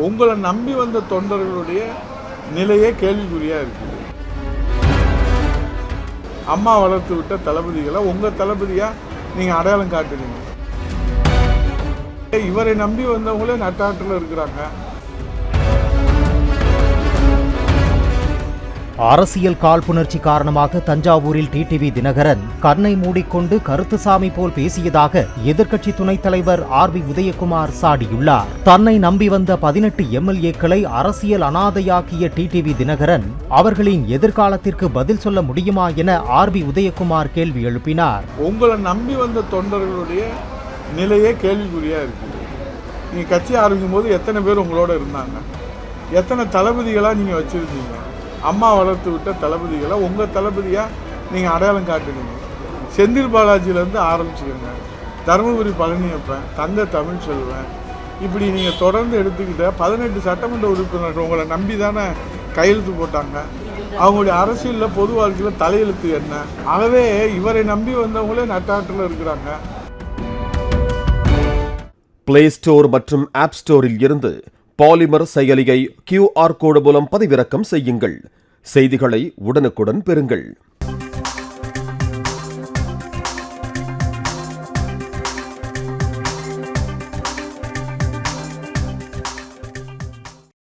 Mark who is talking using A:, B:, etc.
A: உங்களை நம்பி வந்த தொண்டர்களுடைய நிலையே கேள்விக்குறியாக இருக்குது. அம்மா வளர்த்து விட்ட தளபதிகளை உங்கள் தளபதியாக நீங்கள் அடையாளம் காட்டுறீங்க. இவரை நம்பி வந்தவங்களே நட்டாற்றில் இருக்கிறாங்க.
B: அரசியல் காழ்ப்புணர்ச்சி காரணமாக தஞ்சாவூரில் டிடிவி தினகரன் கண்ணை மூடிக்கொண்டு கருத்துசாமி போல் பேசியதாக எதிர்க்கட்சி துணைத் தலைவர் ஆர்பி உதயகுமார் சாடியுள்ளார். தன்னை நம்பி வந்த 18 எம்எல்ஏக்களை அரசியல் அனாதையாக்கிய டிடிவி தினகரன் அவர்களின் எதிர்காலத்திற்கு பதில் சொல்ல முடியுமா என ஆர்பி உதயகுமார் கேள்வி எழுப்பினார்.
A: உங்களை நம்பி வந்த தொண்டர்களுடைய நிலையே கேள்விக்குறியாக இருக்குது. நீங்கள் கட்சி ஆரம்பிக்கும் போது எத்தனை பேர் உங்களோட இருந்தாங்க? எத்தனை தளபதிகளாக நீங்கள் வச்சுருந்தீங்க? அம்மா வளர்த்து விட்ட தளபதிகளை உங்கள் தளபதியாக நீங்கள் அடையாளம் காட்டுறீங்க. செந்தில் பாலாஜியிலேருந்து ஆரம்பிச்சுக்கோங்க. தருமபுரி பழனியப்பன், தங்க தமிழ்ச்செல்வன், இப்படி நீங்கள் தொடர்ந்து எடுத்துக்கிட்ட 18 சட்டமன்ற உறுப்பினர்கள் உங்களை நம்பி தானே கையெழுத்து போட்டாங்க. அவங்களுடைய அரசியலில் பொது வாழ்க்கையில் தலையெழுத்து என்ன? ஆகவே இவரை நம்பி வந்தவங்களே நட்டாற்றில் இருக்கிறாங்க.
C: பிளே ஸ்டோர் மற்றும் ஆப் ஸ்டோரில் இருந்து பாலிமர் செயலியை QR கோடு மூலம் பதிவிறக்கம் செய்யுங்கள். செய்திகளை உடனுக்குடன் பெறுங்கள்.